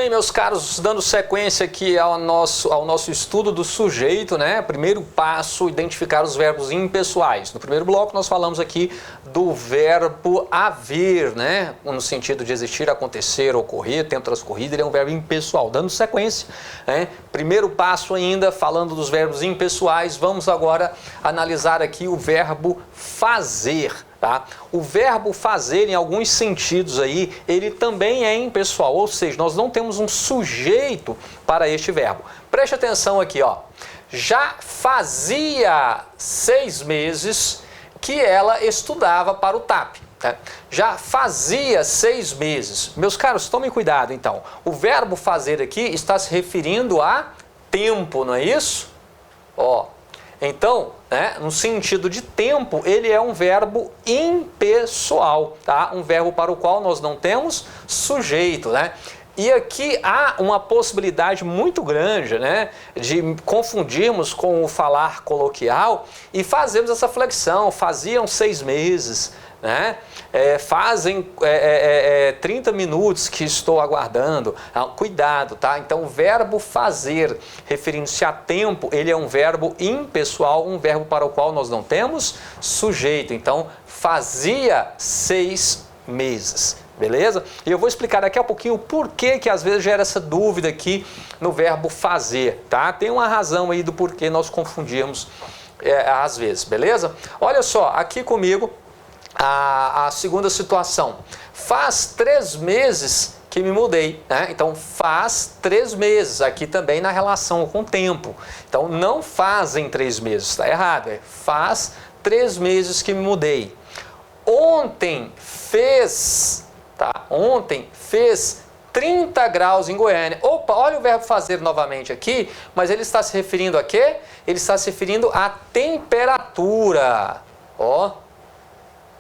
bem, meus caros, dando sequência aqui ao nosso estudo do sujeito, né? Primeiro passo, identificar os verbos impessoais. No primeiro bloco nós falamos aqui do verbo haver, né? No sentido de existir, acontecer, ocorrer, tempo transcorrido, ele é um verbo impessoal. Dando sequência, né? Primeiro passo ainda, falando dos verbos impessoais, vamos agora analisar aqui o verbo fazer. Tá? O verbo fazer, em alguns sentidos aí, ele também é impessoal, ou seja, nós não temos um sujeito para este verbo. Preste atenção aqui, ó. Já fazia 6 meses que ela estudava para o TAP. Tá? Já fazia 6 meses. Meus caros, tomem cuidado então. O verbo fazer aqui está se referindo a tempo, não é isso? Ó. Então, né, no sentido de tempo, ele é um verbo impessoal, tá? Um verbo para o qual nós não temos sujeito, né? E aqui há uma possibilidade muito grande, né, de confundirmos com o falar coloquial e fazermos essa flexão. Faziam 6 meses, né? Fazem 30 minutos que estou aguardando. Cuidado, tá? Então, o verbo fazer, referindo-se a tempo, ele é um verbo impessoal, um verbo para o qual nós não temos sujeito. Então, fazia 6 meses. Beleza? E eu vou explicar daqui a pouquinho o porquê que às vezes gera essa dúvida aqui no verbo fazer, tá? Tem uma razão aí do porquê nós confundirmos às vezes, beleza? Olha só, aqui comigo a segunda situação. Faz 3 meses que me mudei, né? Então, faz 3 meses, aqui também na relação com o tempo. Então, não fazem 3 meses, está errado, faz 3 meses que me mudei. Ontem fez, tá? Ontem fez 30 graus em Goiânia. Opa, olha o verbo fazer novamente aqui, mas ele está se referindo a quê? Ele está se referindo à temperatura, ó.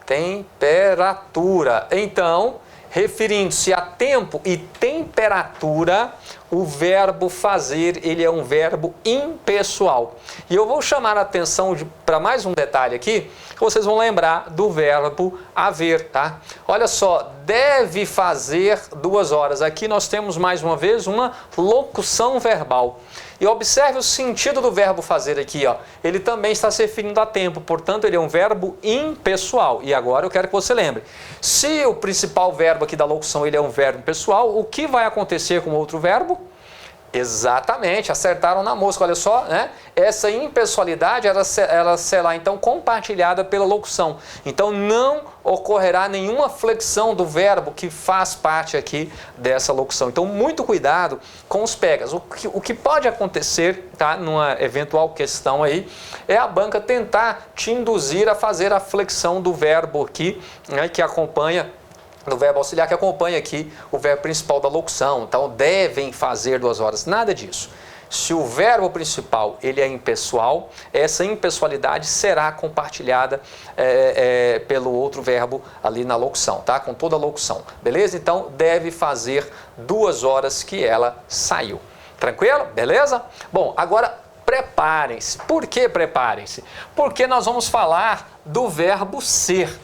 Temperatura. Então, referindo-se a tempo e temperatura, o verbo fazer, ele é um verbo impessoal. E eu vou chamar a atenção para mais um detalhe aqui, que vocês vão lembrar do verbo haver, tá? Olha só, deve fazer 2 horas. Aqui nós temos mais uma vez uma locução verbal. E observe o sentido do verbo fazer aqui, ó. Ele também está se referindo a tempo, portanto ele é um verbo impessoal. E agora eu quero que você lembre, se o principal verbo aqui da locução ele é um verbo impessoal, o que vai acontecer com o outro verbo? Exatamente, acertaram na mosca, olha só, né? Essa impessoalidade, ela será então compartilhada pela locução. Então não ocorrerá nenhuma flexão do verbo que faz parte aqui dessa locução. Então muito cuidado com os pegas. O que pode acontecer, tá? Numa eventual questão aí, é a banca tentar te induzir a fazer a flexão do verbo aqui, né, que acompanha do verbo auxiliar que acompanha aqui o verbo principal da locução. Então, devem fazer 2 horas. Nada disso. Se o verbo principal ele é impessoal, essa impessoalidade será compartilhada pelo outro verbo ali na locução, tá? Com toda a locução. Beleza? Então, deve fazer 2 horas que ela saiu. Tranquilo? Beleza? Bom, agora preparem-se. Por que preparem-se? Porque nós vamos falar do verbo ser.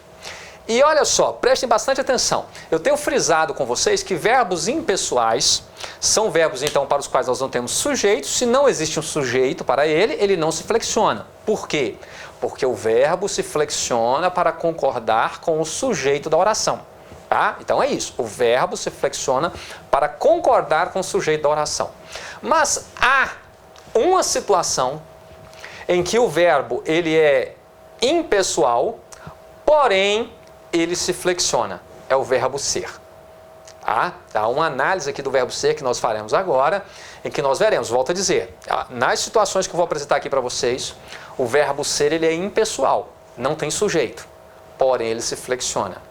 E olha só, prestem bastante atenção. Eu tenho frisado com vocês que verbos impessoais são verbos, então, para os quais nós não temos sujeito. Se não existe um sujeito para ele, ele não se flexiona. Por quê? Porque o verbo se flexiona para concordar com o sujeito da oração. Tá? Então é isso, o verbo se flexiona para concordar com o sujeito da oração. Mas há uma situação em que o verbo ele é impessoal, porém ele se flexiona, é o verbo ser. Há uma análise aqui do verbo ser que nós faremos agora, em que nós veremos, volto a dizer, nas situações que eu vou apresentar aqui para vocês, o verbo ser ele é impessoal, não tem sujeito, porém ele se flexiona.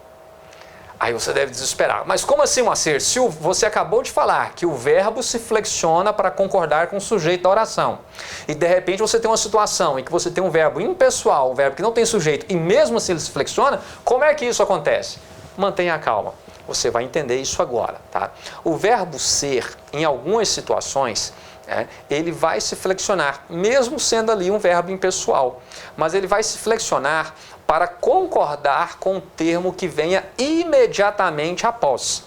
Aí você deve desesperar, mas como assim, Moacir? Se você acabou de falar que o verbo se flexiona para concordar com o sujeito da oração, e de repente você tem uma situação em que você tem um verbo impessoal, um verbo que não tem sujeito, e mesmo assim ele se flexiona, como é que isso acontece? Mantenha a calma, você vai entender isso agora, tá? O verbo ser, em algumas situações, ele vai se flexionar, mesmo sendo ali um verbo impessoal, mas ele vai se flexionar para concordar com o termo que venha imediatamente após.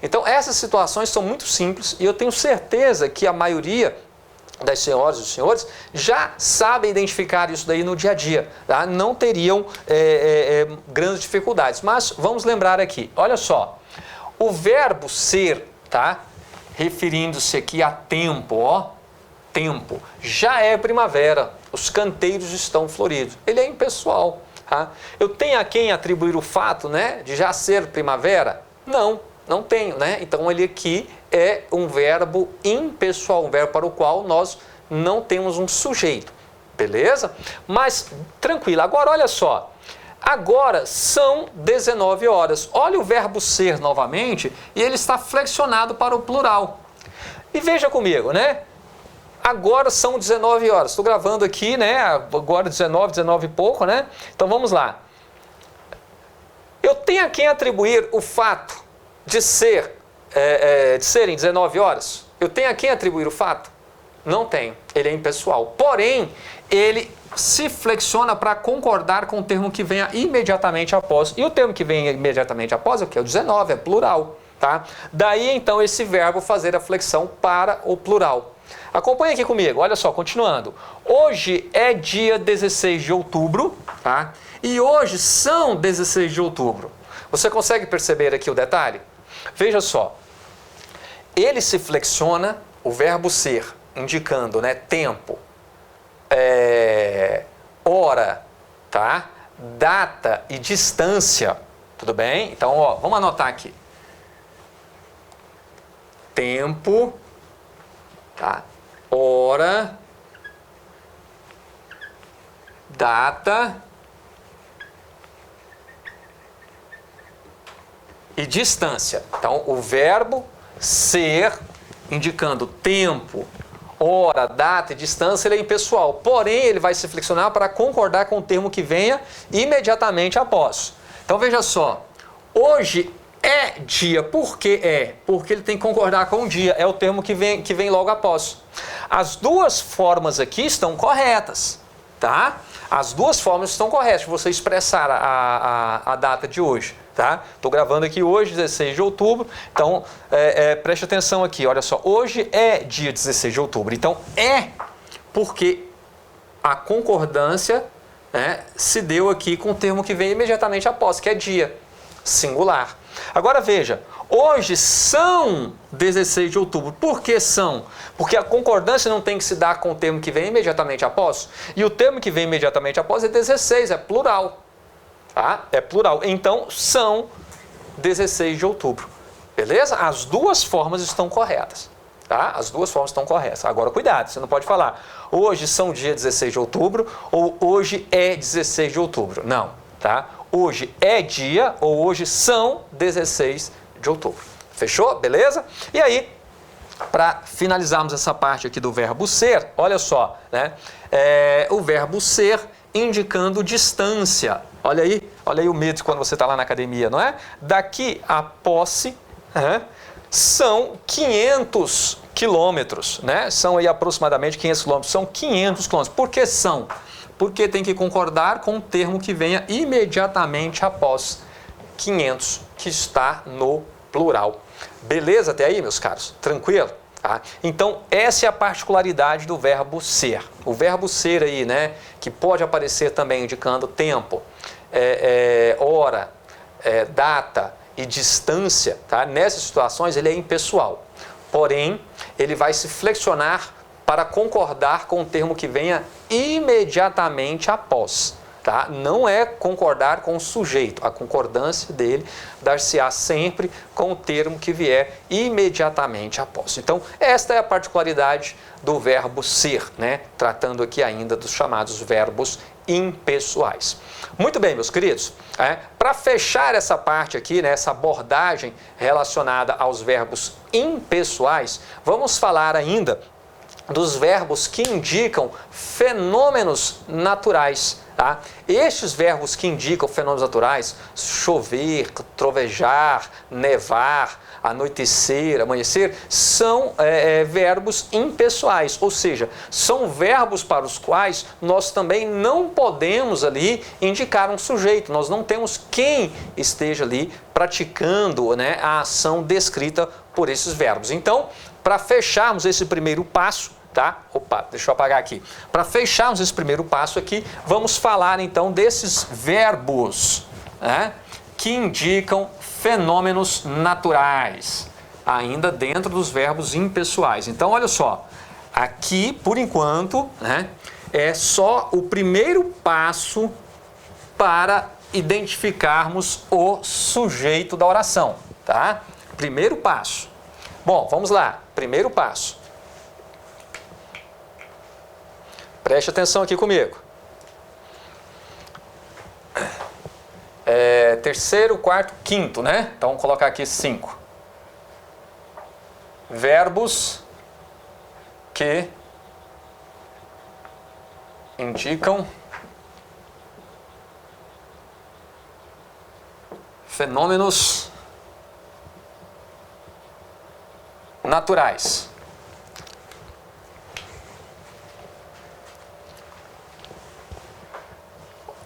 Então, essas situações são muito simples e eu tenho certeza que a maioria das senhoras e dos senhores já sabem identificar isso daí no dia a dia, tá? Não teriam grandes dificuldades. Mas vamos lembrar aqui, olha só, o verbo ser, tá? Referindo-se aqui a tempo, ó, tempo, já é primavera, os canteiros estão floridos. Ele é impessoal, tá? Eu tenho a quem atribuir o fato, né, de já ser primavera? Não tenho, né? Então ele aqui é um verbo impessoal, um verbo para o qual nós não temos um sujeito, beleza? Mas tranquilo, agora olha só, agora são 19 horas, olha o verbo ser novamente e ele está flexionado para o plural. E veja comigo, né? Agora são 19 horas, estou gravando aqui, né? Agora 19 e pouco, né? Então vamos lá. Eu tenho a quem atribuir o fato de serem 19 horas? Eu tenho a quem atribuir o fato? Não tenho, ele é impessoal. Porém, ele se flexiona para concordar com o termo que venha imediatamente após. E o termo que vem imediatamente após é o que? O 19, é plural, tá? Daí então esse verbo fazer a flexão para o plural. Acompanhe aqui comigo, olha só, continuando. Hoje é dia 16 de outubro, tá? E hoje são 16 de outubro. Você consegue perceber aqui o detalhe? Veja só, ele se flexiona, o verbo ser, indicando, né, tempo, hora, tá? Data e distância, tudo bem? Então, ó, vamos anotar aqui. Tempo, tá? Hora, data e distância. Então, o verbo ser, indicando tempo, hora, data e distância, ele é impessoal. Porém, ele vai se flexionar para concordar com o termo que venha imediatamente após. Então, veja só. Hoje é dia. Por que é? Porque ele tem que concordar com o dia. É o termo que vem logo após. As duas formas aqui estão corretas, tá? As duas formas estão corretas de você expressar a data de hoje, tá? Estou gravando aqui hoje, 16 de outubro, então preste atenção aqui, olha só, hoje é dia 16 de outubro, então é porque a concordância, né, se deu aqui com o termo que vem imediatamente após, que é dia, singular. Agora veja, hoje são 16 de outubro. Por que são? Porque a concordância não tem que se dar com o termo que vem imediatamente após. E o termo que vem imediatamente após é 16, é plural. Tá? É plural. Então, são 16 de outubro. Beleza? As duas formas estão corretas. Tá? As duas formas estão corretas. Agora, cuidado, você não pode falar hoje são dia 16 de outubro ou hoje é 16 de outubro. Não, tá? Hoje é dia ou hoje são 16 de outubro. Fechou? Beleza? E aí, para finalizarmos essa parte aqui do verbo ser, olha só, né? O verbo ser indicando distância. Olha aí o medo quando você está lá na academia, não é? Daqui a posse, são 500 quilômetros, né? São aí aproximadamente 500 quilômetros, são 500 quilômetros. Por que são? Porque tem que concordar com o termo que venha imediatamente após 500, que está no plural. Beleza até aí, meus caros? Tranquilo? Tá? Então, essa é a particularidade do verbo ser. O verbo ser aí, né, que pode aparecer também indicando tempo, hora, data e distância, tá? Nessas situações ele é impessoal. Porém, ele vai se flexionar para concordar com o termo que venha imediatamente após. Tá? Não é concordar com o sujeito, a concordância dele dar-se-á sempre com o termo que vier imediatamente após. Então, esta é a particularidade do verbo ser, né? Tratando aqui ainda dos chamados verbos impessoais. Muito bem, meus queridos, para fechar essa parte aqui, né, essa abordagem relacionada aos verbos impessoais, vamos falar ainda dos verbos que indicam fenômenos naturais. Tá? Estes verbos que indicam fenômenos naturais, chover, trovejar, nevar, anoitecer, amanhecer, são verbos impessoais, ou seja, são verbos para os quais nós também não podemos ali indicar um sujeito, nós não temos quem esteja ali praticando, né, a ação descrita por esses verbos. Então, para fecharmos esse primeiro passo, tá? Opa, deixa eu apagar aqui. Para fecharmos esse primeiro passo aqui, vamos falar então desses verbos, né, que indicam fenômenos naturais, ainda dentro dos verbos impessoais. Então, olha só, aqui, por enquanto, né, é só o primeiro passo para identificarmos o sujeito da oração, tá? Primeiro passo. Bom, vamos lá. Primeiro passo. Preste atenção aqui comigo. Terceiro, quarto, quinto, né? Então, vamos colocar aqui 5. Verbos que indicam fenômenos naturais.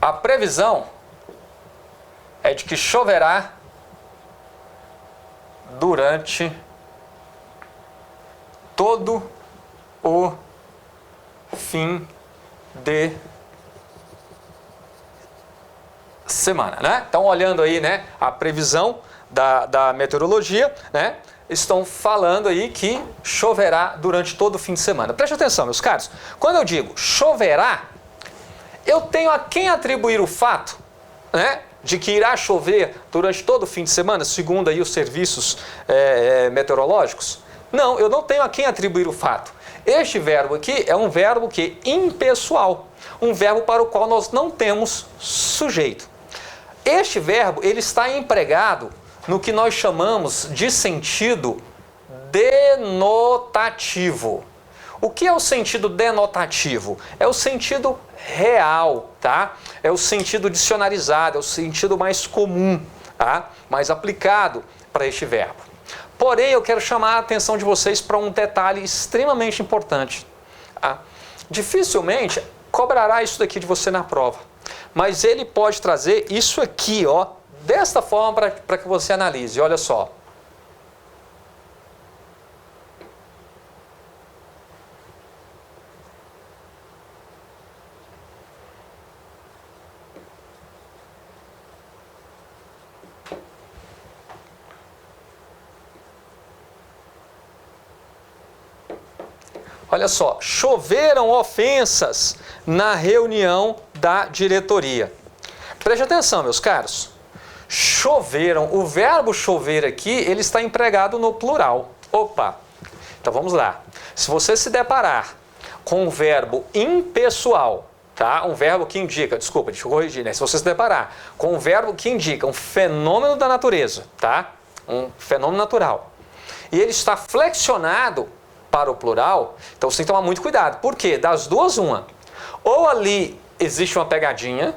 A previsão é de que choverá durante todo o fim de semana, né? Então, olhando aí, né, a previsão da meteorologia, né, estão falando aí que choverá durante todo o fim de semana. Preste atenção, meus caros. Quando eu digo choverá, eu tenho a quem atribuir o fato, né, de que irá chover durante todo o fim de semana, segundo aí os serviços meteorológicos? Não, eu não tenho a quem atribuir o fato. Este verbo aqui é um verbo que impessoal, um verbo para o qual nós não temos sujeito. Este verbo, ele está empregado no que nós chamamos de sentido denotativo. O que é o sentido denotativo? É o sentido real, tá? É o sentido dicionarizado, é o sentido mais comum, tá? Mais aplicado para este verbo. Porém, eu quero chamar a atenção de vocês para um detalhe extremamente importante. Tá? Dificilmente cobrará isso daqui de você na prova, mas ele pode trazer isso aqui, ó, desta forma para que você analise. Olha só. Olha só, choveram ofensas na reunião da diretoria. Preste atenção, meus caros. Choveram, o verbo chover aqui, ele está empregado no plural. Opa! Então vamos lá. Se você se deparar com um verbo impessoal, tá? Um verbo que indica, desculpa, deixa eu corrigir, né? Se você se deparar com um verbo que indica um fenômeno da natureza, tá? Um fenômeno natural, e ele está flexionado para o plural, então você tem que tomar muito cuidado. Por quê? Das duas, uma. Ou ali existe uma pegadinha,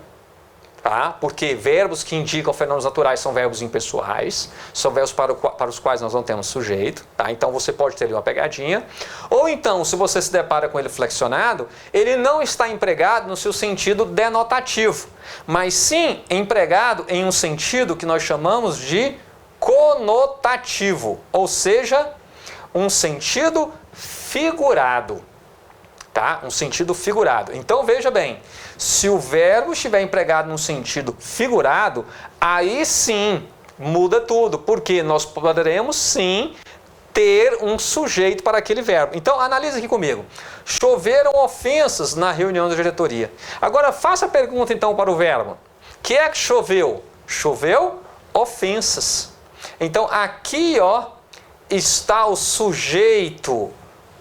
tá? Porque verbos que indicam fenômenos naturais são verbos impessoais, são verbos para os quais nós não temos sujeito, tá? Então você pode ter ali uma pegadinha. Ou então, se você se depara com ele flexionado, ele não está empregado no seu sentido denotativo, mas sim empregado em um sentido que nós chamamos de conotativo, ou seja, um sentido figurado, tá? Um sentido figurado. Então veja bem, se o verbo estiver empregado num sentido figurado, aí sim muda tudo, porque nós poderemos sim ter um sujeito para aquele verbo. Então analise aqui comigo. Choveram ofensas na reunião da diretoria. Agora faça a pergunta então para o verbo. O que é que choveu? Choveu ofensas. Então aqui, ó, está o sujeito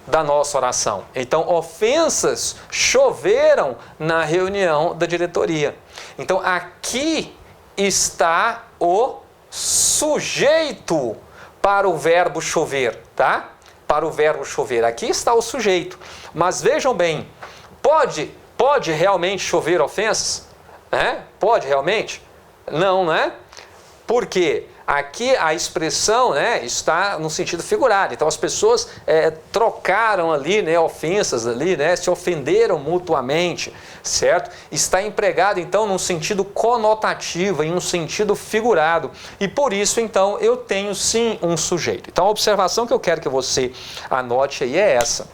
da nossa oração. Então, ofensas choveram na reunião da diretoria. Então, aqui está o sujeito para o verbo chover, tá? Para o verbo chover. Aqui está o sujeito. Mas vejam bem, pode realmente chover ofensas? Pode realmente? Não, né? Por quê? aqui a expressão, né, está no sentido figurado. Então as pessoas trocaram ali, né, ofensas ali, né, se ofenderam mutuamente, certo? Está empregado então num sentido conotativo, em um sentido figurado. E por isso então eu tenho sim um sujeito. Então a observação que eu quero que você anote aí é essa,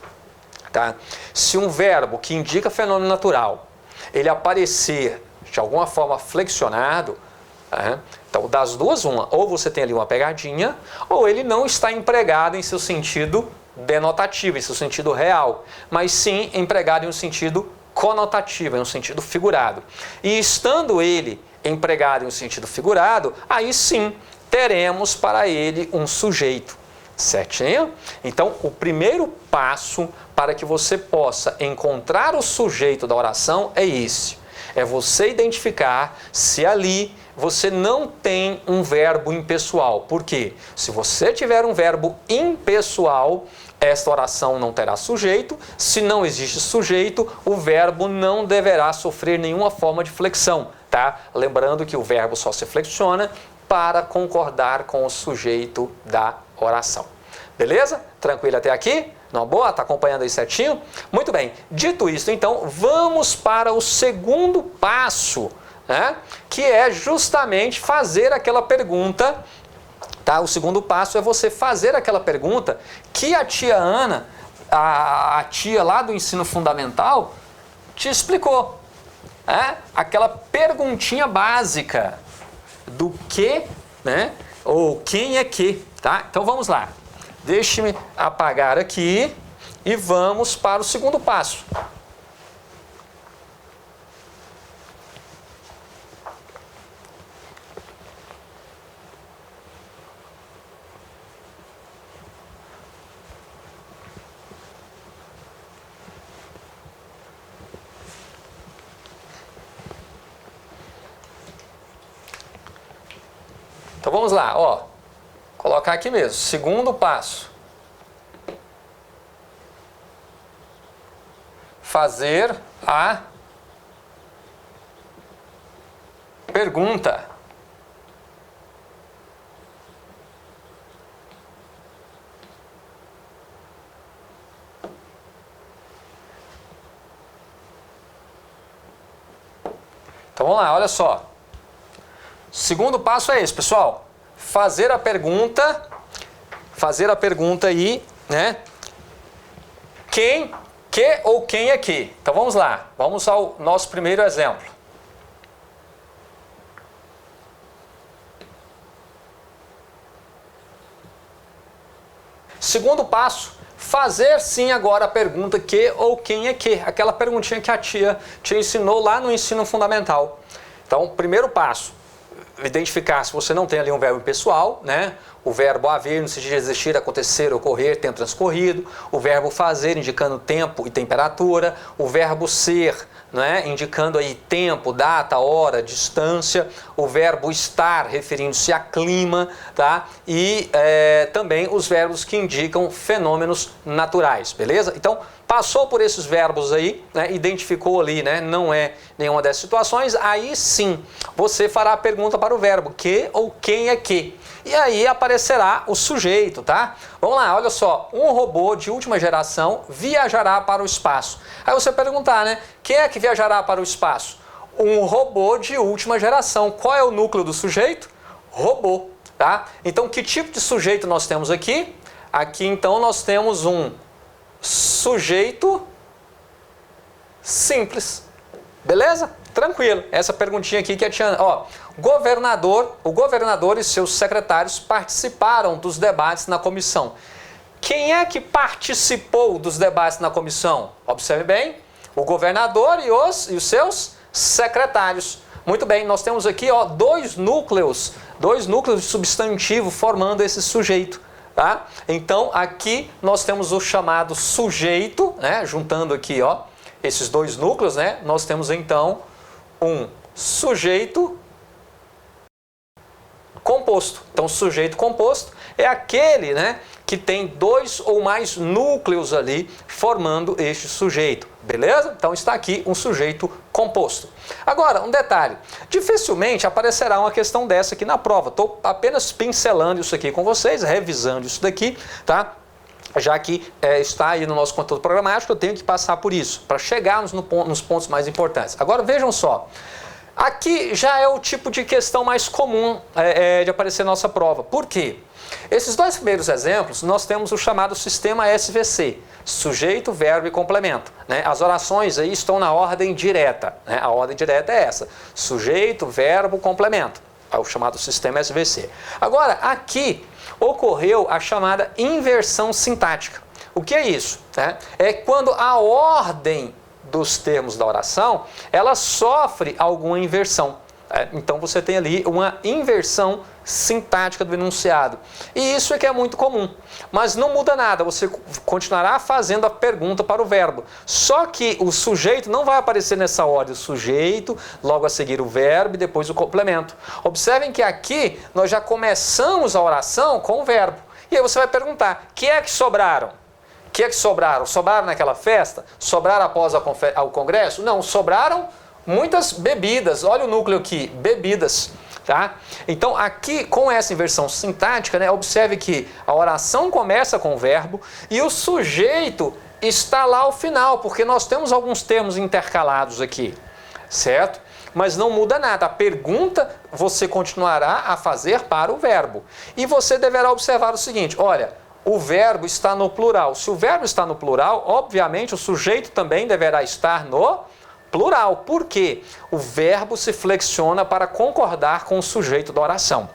tá? Se um verbo que indica fenômeno natural, ele aparecer de alguma forma flexionado, então das duas uma, ou você tem ali uma pegadinha, ou ele não está empregado em seu sentido denotativo, em seu sentido real, mas sim empregado em um sentido conotativo, em um sentido figurado. E estando ele empregado em um sentido figurado, aí sim teremos para ele um sujeito, certinho? Então o primeiro passo para que você possa encontrar o sujeito da oração é esse. É você identificar se ali você não tem um verbo impessoal. Por quê? Se você tiver um verbo impessoal, esta oração não terá sujeito. Se não existe sujeito, o verbo não deverá sofrer nenhuma forma de flexão, tá? Lembrando que o verbo só se flexiona para concordar com o sujeito da oração. Beleza? Tranquilo até aqui? Não, boa? Tá acompanhando aí certinho? Muito bem. Dito isso, então, vamos para o segundo passo, né? Que é justamente fazer aquela pergunta, tá? O segundo passo é você fazer aquela pergunta que a tia Ana, a tia lá do ensino fundamental, te explicou, né? Aquela perguntinha básica do que, né? Ou quem é que, tá? Então vamos lá. Deixe-me apagar aqui e vamos para o segundo passo. Então vamos lá, ó. Colocar aqui mesmo, segundo passo. Fazer a pergunta. Então vamos lá, olha só. Segundo passo é esse, pessoal. Fazer a pergunta aí, né? Quem, que ou quem é que? Então vamos lá, vamos ao nosso primeiro exemplo. Segundo passo, fazer sim agora a pergunta que ou quem é que, aquela perguntinha que a tia te ensinou lá no ensino fundamental. Então, primeiro passo, identificar se você não tem ali um verbo impessoal, né? O verbo haver no sentido de existir, acontecer, ocorrer, tempo transcorrido. O verbo fazer indicando tempo e temperatura. O verbo ser, né? Indicando aí tempo, data, hora, distância. O verbo estar referindo-se a clima, tá? E também os verbos que indicam fenômenos naturais, beleza? Então, passou por esses verbos aí, né, identificou ali, né, não é nenhuma dessas situações, aí sim você fará a pergunta para o verbo que ou quem é que. E aí aparecerá o sujeito, tá? Vamos lá, olha só, um robô de última geração viajará para o espaço. Aí você perguntar, né, quem é que viajará para o espaço? Um robô de última geração. Qual é o núcleo do sujeito? Robô, tá? Então que tipo de sujeito nós temos aqui? Aqui então nós temos um sujeito simples, beleza? Tranquilo. Essa perguntinha aqui que a tia, ó, o governador e seus secretários participaram dos debates na comissão. Quem é que participou dos debates na comissão? Observe bem, o governador e os seus secretários. Muito bem, nós temos aqui, ó, dois núcleos de substantivo formando esse sujeito. Tá? Então, aqui nós temos o chamado sujeito, né? Juntando aqui, ó, esses dois núcleos, né? Nós temos então um sujeito composto. Então, sujeito composto é aquele, né, que tem dois ou mais núcleos ali formando este sujeito. Beleza? Então está aqui um sujeito composto. Agora, um detalhe, dificilmente aparecerá uma questão dessa aqui na prova. Estou apenas pincelando isso aqui com vocês, revisando isso daqui, tá? Já que está aí no nosso conteúdo programático, eu tenho que passar por isso, para chegarmos nos pontos mais importantes. Agora vejam só, aqui já é o tipo de questão mais comum de aparecer na nossa prova. Por quê? Esses dois primeiros exemplos, nós temos o chamado sistema SVC, sujeito, verbo e complemento, né? As orações aí estão na ordem direta, né? A ordem direta é essa, sujeito, verbo, complemento, é o chamado sistema SVC. Agora, aqui ocorreu a chamada inversão sintática. O que é isso? É quando a ordem dos termos da oração, ela sofre alguma inversão. Então você tem ali uma inversão sintática do enunciado. E isso é que é muito comum. Mas não muda nada, você continuará fazendo a pergunta para o verbo. Só que o sujeito não vai aparecer nessa ordem. O sujeito, logo a seguir o verbo e depois o complemento. Observem que aqui nós já começamos a oração com o verbo. E aí você vai perguntar, que é que sobraram? Que é que sobraram? Sobraram naquela festa? Sobraram após o congresso? Não, sobraram muitas bebidas. Olha o núcleo aqui, bebidas. Tá? Então aqui com essa inversão sintática, né, observe que a oração começa com o verbo e o sujeito está lá ao final, porque nós temos alguns termos intercalados aqui, certo? Mas não muda nada, a pergunta você continuará a fazer para o verbo. E você deverá observar o seguinte, olha, o verbo está no plural. Se o verbo está no plural, obviamente o sujeito também deverá estar no plural. Por quê? O verbo se flexiona para concordar com o sujeito da oração.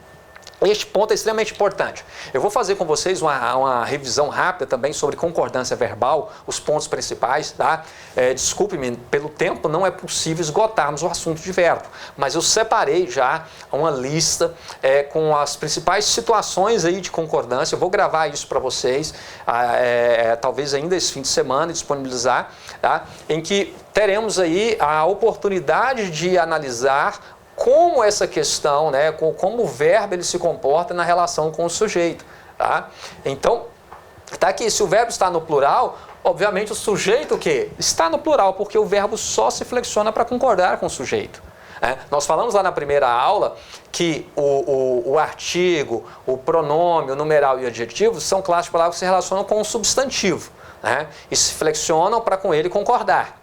Este ponto é extremamente importante. Eu vou fazer com vocês uma revisão rápida também sobre concordância verbal, os pontos principais, tá? Desculpe-me, pelo tempo não é possível esgotarmos o assunto de verbo, mas eu separei já uma lista com as principais situações aí de concordância. Eu vou gravar isso para vocês, talvez ainda esse fim de semana, disponibilizar, tá? Em que teremos aí a oportunidade de analisar como essa questão, né, como o verbo ele se comporta na relação com o sujeito. Tá? Então, tá aqui, se o verbo está no plural, obviamente o sujeito o quê? Está no plural, porque o verbo só se flexiona para concordar com o sujeito. Nós falamos lá na primeira aula que o artigo, o pronome, o numeral e o adjetivo são classes de palavras que se relacionam com o substantivo, né, e se flexionam para com ele concordar.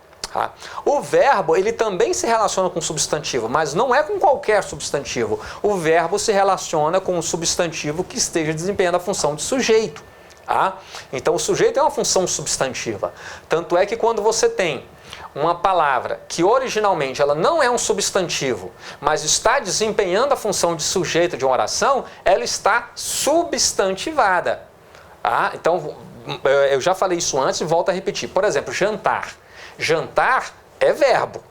O verbo, ele também se relaciona com o substantivo, mas não é com qualquer substantivo. O verbo se relaciona com um substantivo que esteja desempenhando a função de sujeito. Então, o sujeito é uma função substantiva. Tanto é que quando você tem uma palavra que originalmente ela não é um substantivo, mas está desempenhando a função de sujeito de uma oração, ela está substantivada. Então, eu já falei isso antes e volto a repetir. Por exemplo, jantar. Jantar é verbo,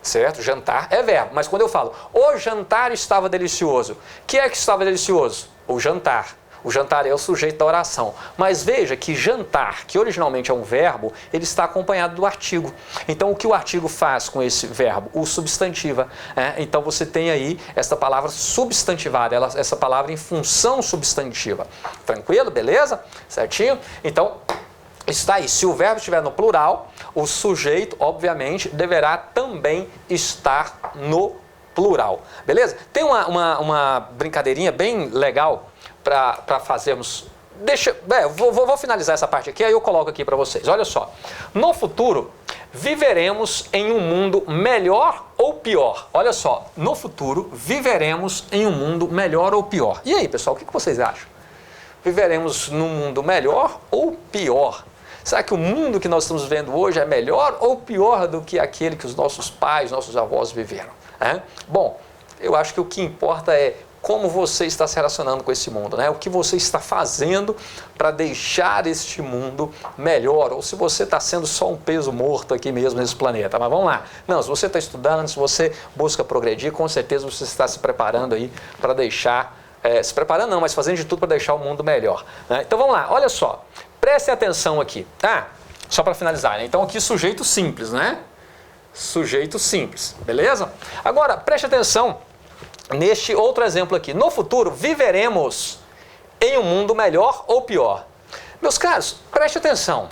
certo? Jantar é verbo. Mas quando eu falo, o jantar estava delicioso, o que é que estava delicioso? O jantar. O jantar é o sujeito da oração. Mas veja que jantar, que originalmente é um verbo, ele está acompanhado do artigo. Então, o que o artigo faz com esse verbo? O substantiva. Então, você tem aí essa palavra substantivada, essa palavra em função substantiva. Tranquilo? Beleza? Certinho? Então, está aí. Se o verbo estiver no plural, o sujeito, obviamente, deverá também estar no plural. Beleza? Tem uma brincadeirinha bem legal para fazermos. Vou finalizar essa parte aqui, aí eu coloco aqui para vocês. Olha só. No futuro, viveremos em um mundo melhor ou pior? Olha só. No futuro, viveremos em um mundo melhor ou pior? E aí, pessoal, o que vocês acham? Viveremos num mundo melhor ou pior? Será que o mundo que nós estamos vivendo hoje é melhor ou pior do que aquele que os nossos pais, nossos avós viveram? Bom, eu acho que o que importa é como você está se relacionando com esse mundo, né? O que você está fazendo para deixar este mundo melhor, ou se você está sendo só um peso morto aqui mesmo nesse planeta. Mas vamos lá. Não, se você está estudando, se você busca progredir, com certeza você está se preparando aí para deixar, se preparando não, mas fazendo de tudo para deixar o mundo melhor, né? Então vamos lá, olha só. Prestem atenção aqui, só para finalizar, né? Então aqui sujeito simples, né? Sujeito simples, beleza? Agora, preste atenção neste outro exemplo aqui. No futuro, viveremos em um mundo melhor ou pior? Meus caros, preste atenção.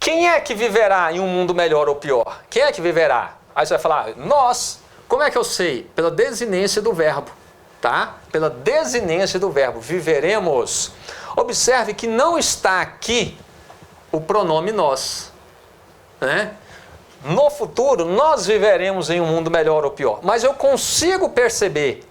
Quem é que viverá em um mundo melhor ou pior? Quem é que viverá? Aí você vai falar, nós. Como é que eu sei? Pela desinência do verbo, tá? Pela desinência do verbo, viveremos. Observe que não está aqui o pronome nós, né? No futuro, nós viveremos em um mundo melhor ou pior. Mas eu consigo perceber,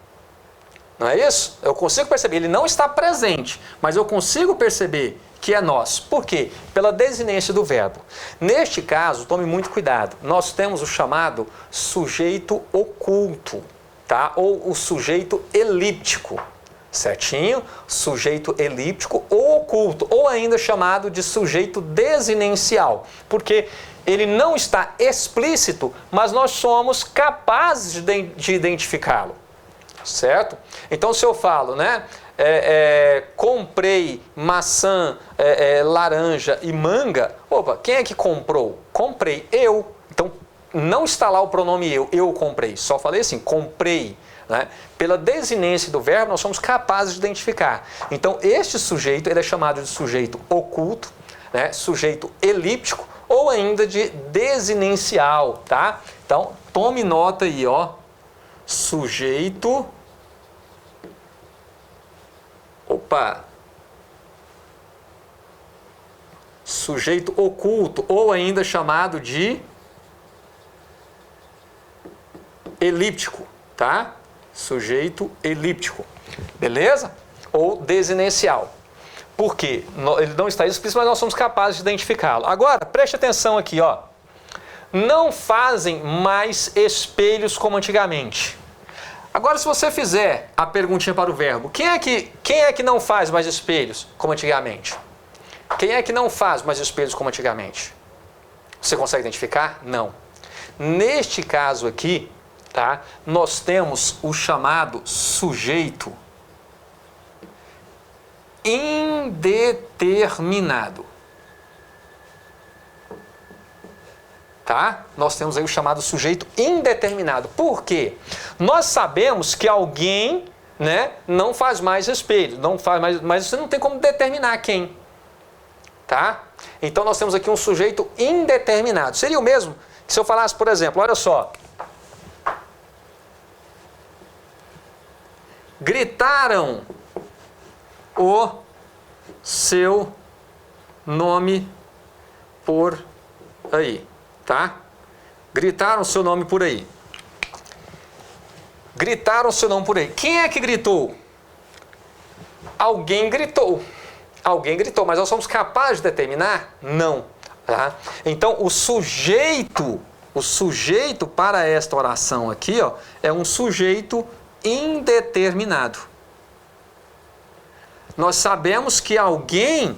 não é isso? Eu consigo perceber, ele não está presente, mas eu consigo perceber que é nós. Por quê? Pela desinência do verbo. Neste caso, tome muito cuidado, nós temos o chamado sujeito oculto, tá? Ou o sujeito elíptico, certinho? Sujeito elíptico ou oculto, ou ainda chamado de sujeito desinencial, porque ele não está explícito, mas nós somos capazes de identificá-lo, certo? Então, se eu falo, né? Comprei maçã, laranja e manga. Opa, quem é que comprou? Comprei, eu. Então, não está lá o pronome eu comprei. Só falei assim, comprei. Né? Pela desinência do verbo, nós somos capazes de identificar. Então, este sujeito ele é chamado de sujeito oculto, né? Sujeito elíptico ou ainda de desinencial, tá? Então, tome nota aí, ó. Sujeito... Sujeito oculto, ou ainda chamado de elíptico, tá? Sujeito elíptico, beleza? Ou desinencial. Por quê? Ele não está explícito, mas nós somos capazes de identificá-lo. Agora, preste atenção aqui, ó. Não fazem mais espelhos como antigamente. Agora, se você fizer a perguntinha para o verbo, quem é que não faz mais espelhos como antigamente? Quem é que não faz mais espelhos como antigamente? Você consegue identificar? Não. Neste caso aqui, tá? Nós temos o chamado sujeito indeterminado. Tá? Nós temos aí o chamado sujeito indeterminado. Por quê? Nós sabemos que alguém, né, não faz mais espelho, não faz mais, mas você não tem como determinar quem. Tá? Então nós temos aqui um sujeito indeterminado. Seria o mesmo que se eu falasse, por exemplo, olha só. Gritaram o seu nome por aí. Tá? Gritaram seu nome por aí. Gritaram seu nome por aí. Quem é que gritou? Alguém gritou. Alguém gritou, mas nós somos capazes de determinar? Não. Tá? Então, o sujeito para esta oração aqui, ó, é um sujeito indeterminado. Nós sabemos que alguém,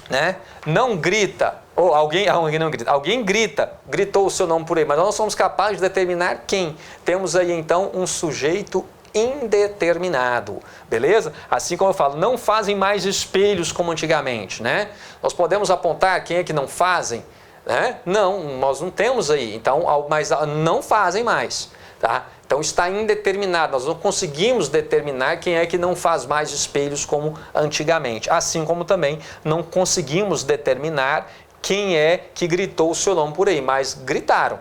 né, não grita. Ou alguém não grita. Alguém gritou o seu nome por aí, mas nós não somos capazes de determinar quem. Temos aí então um sujeito indeterminado, beleza? Assim como eu falo, não fazem mais espelhos como antigamente, né? Nós podemos apontar quem é que não fazem, né? Não, nós não temos aí, então, mas não fazem mais, tá? Então está indeterminado, nós não conseguimos determinar quem é que não faz mais espelhos como antigamente. Assim como também não conseguimos determinar quem é que gritou o seu nome por aí, mas gritaram.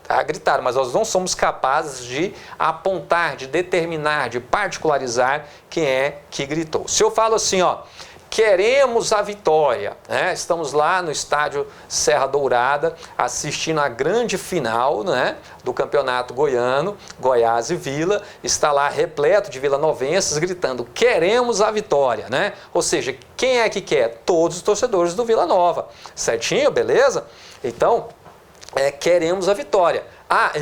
Tá? Gritaram, mas nós não somos capazes de apontar, de determinar, de particularizar quem é que gritou. Se eu falo assim, ó, queremos a vitória, né? Estamos lá no estádio Serra Dourada, assistindo a grande final, né, do campeonato goiano, Goiás e Vila, está lá repleto de vilanovenses gritando, queremos a vitória, né? Ou seja, quem é que quer? Todos os torcedores do Vila Nova, certinho, beleza? Então, queremos a vitória.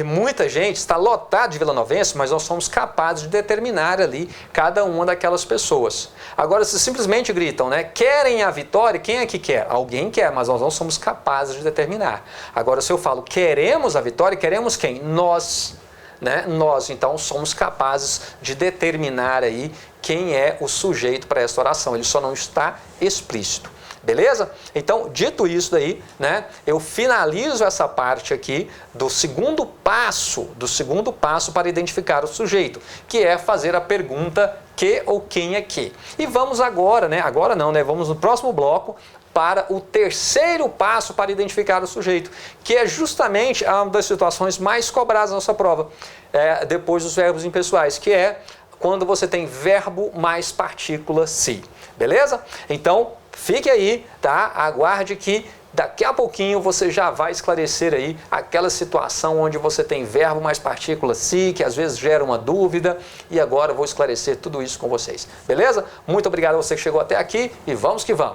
Muita gente está lotada de vilanovense, mas nós somos capazes de determinar ali cada uma daquelas pessoas. Agora, se simplesmente gritam, né, querem a vitória, quem é que quer? Alguém quer, mas nós não somos capazes de determinar. Agora, se eu falo queremos a vitória, queremos quem? Nós, né? Nós, então, somos capazes de determinar aí quem é o sujeito para essa oração. Ele só não está explícito. Beleza? Então, dito isso daí, né, eu finalizo essa parte aqui do segundo passo para identificar o sujeito, que é fazer a pergunta que ou quem é que. E vamos agora, né, agora não, né, vamos no próximo bloco para o terceiro passo para identificar o sujeito, que é justamente uma das situações mais cobradas na nossa prova, depois dos verbos impessoais, que é quando você tem verbo mais partícula se. Beleza? Então, fique aí, tá? Aguarde que daqui a pouquinho você já vai esclarecer aí aquela situação onde você tem verbo mais partícula se, que às vezes gera uma dúvida, e agora eu vou esclarecer tudo isso com vocês. Beleza? Muito obrigado a você que chegou até aqui e vamos que vamos!